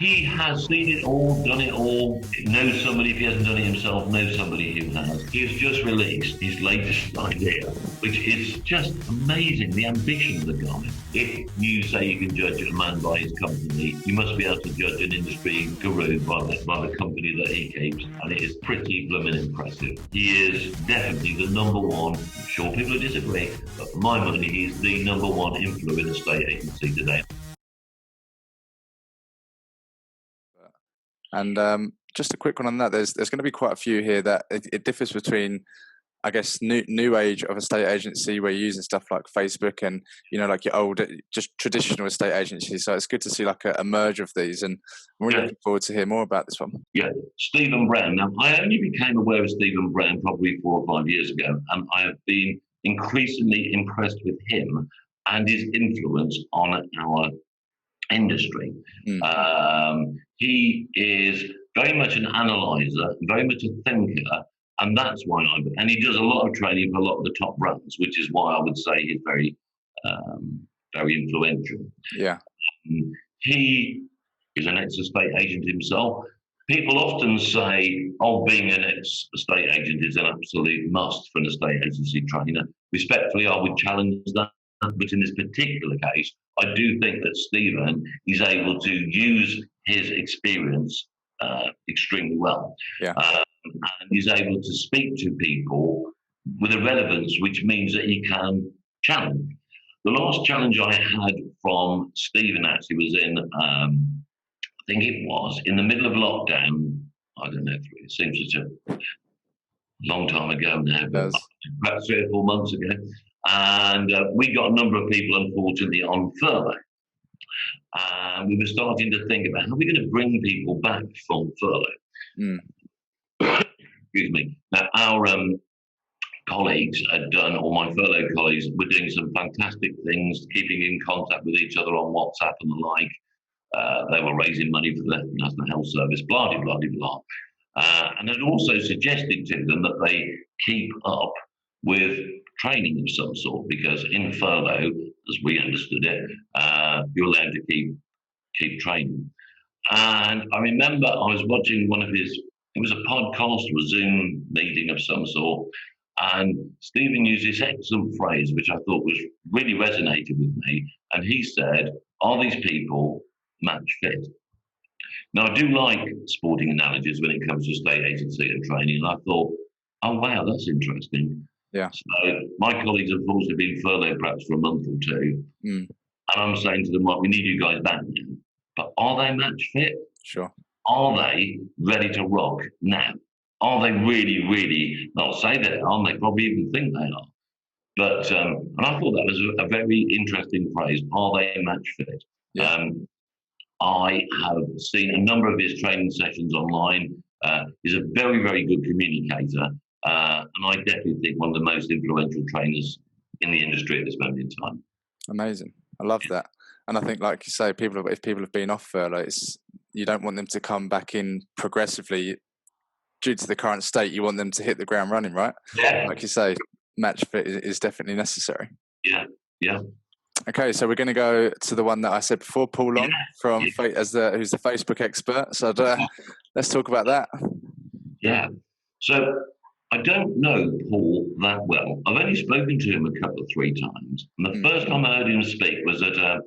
He has seen it all, done it all, knows somebody, if he hasn't done it himself, knows somebody who has. He has just released his latest idea, which is just amazing, the ambition of the guy. If you say you can judge a man by his company, you must be able to judge an industry guru by the company that he keeps, and it is pretty blooming impressive. He is definitely the number one, I'm sure people will disagree, but for my money, he's the number one influencer in the estate agency today. And just a quick one on that. There's going to be quite a few here that it differs between, I guess, new age of estate agency where you're using stuff like Facebook and, you know, like your old, just traditional estate agency. So it's good to see like a merge of these, and I'm really looking forward to hear more about this one. Yeah, Stephen Brown. Now, I only became aware of Stephen Brown probably 4 or 5 years ago, and I have been increasingly impressed with him and his influence on our industry. He is very much an analyzer, very much a thinker, and that's why and he does a lot of training for a lot of the top brands, which is why I would say he's very influential. Yeah. He is an ex-estate agent himself. People often say, oh, being an ex-estate agent is an absolute must for an estate agency trainer. Respectfully, I would challenge that. But in this particular case, I do think that Stephen is able to use his experience extremely well. Yeah. And he's able to speak to people with a relevance, which means that he can challenge. The last challenge I had from Stephen actually was in, I think it was in the middle of lockdown. I don't know, it seems such a long time ago now, but perhaps 3 or 4 months ago. And we got a number of people, unfortunately, on furlough. And we were starting to think about how we're going to bring people back from furlough. Excuse me. Now, our colleagues had done, or my furlough colleagues were doing some fantastic things, keeping in contact with each other on WhatsApp and the like. They were raising money for the National Health Service, blah, blah, blah, blah. And had also suggested to them that they keep up with training of some sort, because in furlough, as we understood it, you're allowed to keep training. And I remember I was watching one of his, it was a podcast or a Zoom meeting of some sort, and Stephen used this excellent phrase, which I thought was really resonated with me. And he said, are these people match fit? Now, I do like sporting analogies when it comes to estate agency and training, and I thought, oh, wow, that's interesting. Yeah. So my colleagues have also been furloughed perhaps for a month or two. And I'm saying to them, right, we need you guys back now. But are they match fit? Sure. Are they ready to rock now? Are they really, really, not say they are, they probably even think they are. But, and I thought that was a very interesting phrase, are they match fit? Yeah. I have seen a number of his training sessions online. He's a very, very good communicator. And I definitely think one of the most influential trainers in the industry at this moment in time. Amazing. I love that. And I think, like you say, if people have been off furlough, you don't want them to come back in progressively due to the current state. You want them to hit the ground running, right? Yeah. Like you say, match fit is definitely necessary. Yeah, yeah. Okay, so we're going to go to the one that I said before, Paul Long, who's the Facebook expert. So let's talk about that. Yeah. So I don't know Paul that well. I've only spoken to him a couple of 3 times. And the first time I heard him speak was at a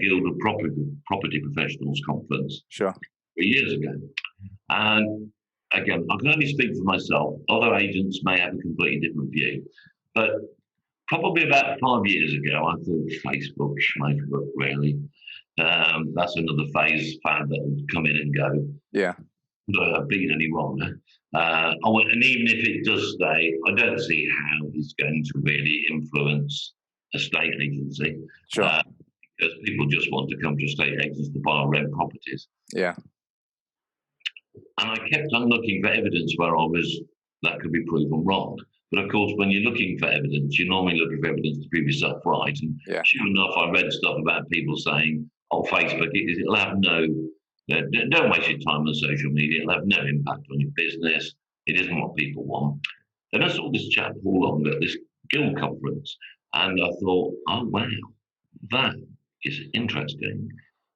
Guild of Property Professionals conference 3 years ago. And again, I can only speak for myself. Other agents may have a completely different view. But probably about 5 years ago, I thought Facebook, really. That's another phase fad that will come in and go. Yeah. Could I have been any wronger? And even if it does stay, I don't see how it's going to really influence a estate agency. Sure. Because people just want to come to estate agents to buy or rent properties. Yeah. And I kept on looking for evidence where that could be proven wrong. But of course, when you're looking for evidence, you're normally looking for evidence to prove yourself right. And sure enough, I read stuff about people saying, oh, Facebook, it'll have don't waste your time on social media. It'll have no impact on your business. It isn't what people want. Then I saw this chap, Paul Long, at this Guild conference, and I thought, oh, wow, that is interesting.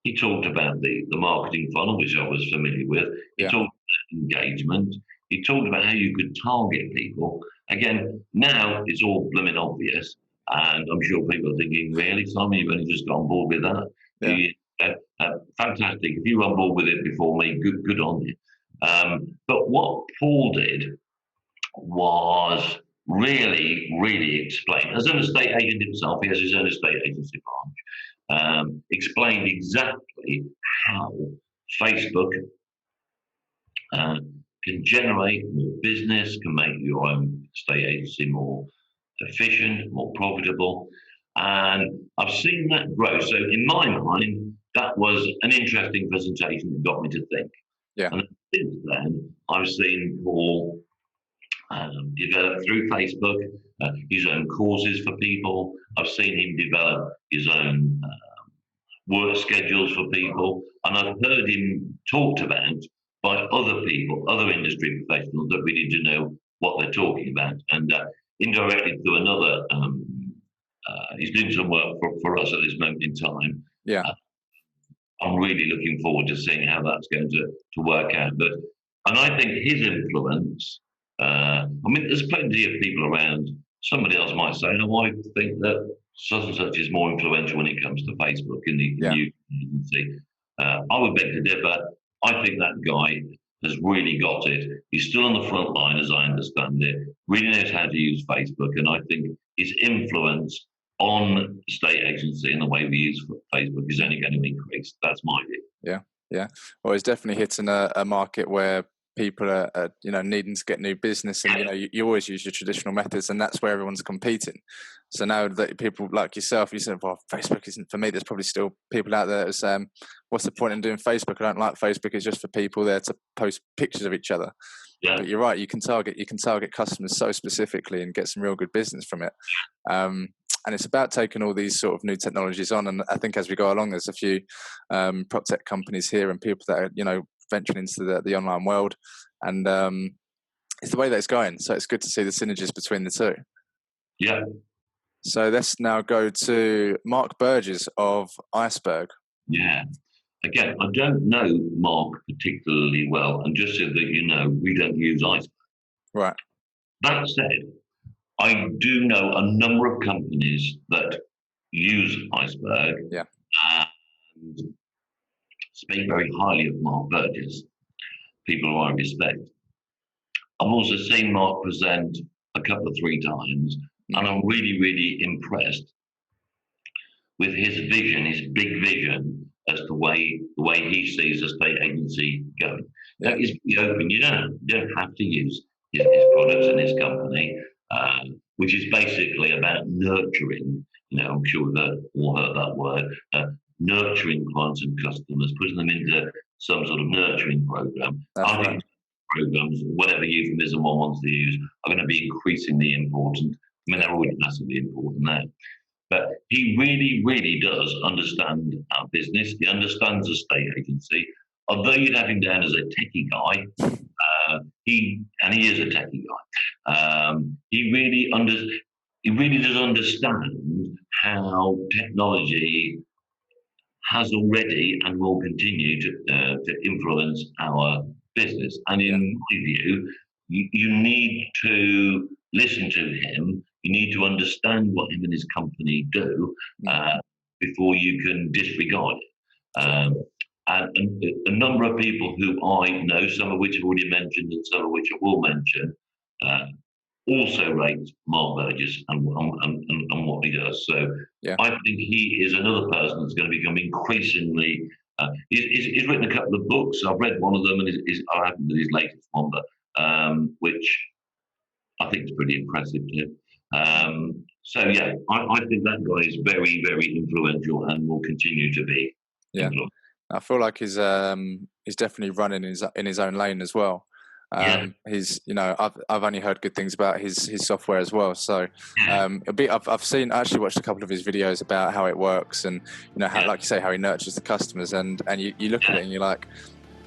He talked about the marketing funnel, which I was familiar with. He Yeah. talked about engagement. He talked about how you could target people. Again, now it's all blooming obvious. And I'm sure people are thinking, really, Simon, you've only just got on board with that? Yeah. Fantastic. If you were on board with it before me, good on you. But what Paul did was really explain. As an estate agent himself, he has his own estate agency branch, explained exactly how Facebook can generate more business, can make your own estate agency more efficient, more profitable. And I've seen that grow. So in my mind, that was an interesting presentation that got me to think. Yeah. And since then, I've seen Paul develop through Facebook his own courses for people. I've seen him develop his own work schedules for people, and I've heard him talked about by other people, other industry professionals that really do know what they're talking about, and indirectly through another. He's doing some work for us at this moment in time. Yeah. I'm really looking forward to seeing how that's going to work out. And I think his influence, I mean, there's plenty of people around. Somebody else might say, no, I think that such and such is more influential when it comes to Facebook in the new agency. I would beg to differ. I think that guy has really got it. He's still on the front line, as I understand it, really knows how to use Facebook. And I think his influence on estate agency and the way we use Facebook is only going to increase. That's my view. Yeah. Well, it's definitely hitting a market where people are needing to get new business, and you always use your traditional methods, and that's where everyone's competing. So now that people like yourself, you said, well, Facebook isn't for me. There's probably still people out there that are saying, what's the point in doing Facebook? I don't like Facebook. It's just for people there to post pictures of each other. Yeah. But you're right. You can target customers so specifically and get some real good business from it. And it's about taking all these sort of new technologies on. And I think as we go along, there's a few prop tech companies here and people that are, venturing into the online world. And it's the way that it's going. So it's good to see the synergies between the two. Yeah. So let's now go to Mark Burgess of Iceberg. Yeah. Again, I don't know Mark particularly well. And just so that you know, we don't use Iceberg. Right. That said, I do know a number of companies that use Iceberg and speak very highly of Mark Burgess, people who I respect. I've also seen Mark present a couple of 3 times, and I'm really impressed with his vision, his big vision as to the way he sees a state agency going. That is be open. You don't have to use his products and his company. Which is basically about nurturing, I'm sure we've all heard that word, nurturing clients and customers, putting them into some sort of nurturing program. I think programs, whatever euphemism one wants to use, are going to be increasingly important. I mean, they're already massively important now. But he really does understand our business. He understands the state agency. Although you'd have him down as a techie guy, he is a techie guy. He really does understand how technology has already and will continue to influence our business. And in my view, you need to listen to him. You need to understand what him and his company do before you can disregard it. And a number of people who I know, some of which I've already mentioned and some of which I will mention, also rate Mark Burgess and what he does. So I think he is another person that's going to become increasingly. He's written a couple of books. I've read one of them, and I haven't read his latest one, but which I think is pretty impressive too. So I think that guy is very influential and will continue to be. Yeah. I feel like he's definitely running in his own lane as well. He's I've only heard good things about his software as well. So I've seen, I actually watched a couple of his videos about how it works and how, like you say, how he nurtures the customers, and you look at it and you're like,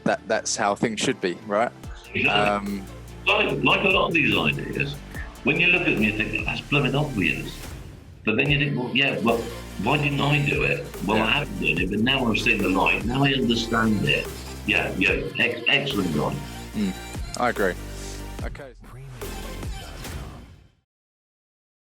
that's how things should be, right? Exactly. Like a lot of these ideas, when you look at them, you think that's blooming obvious. But then you think, well, why didn't I do it? Well, I haven't done it, but now I've seen the light. Now I understand it. Yeah, excellent guy. I agree. Okay.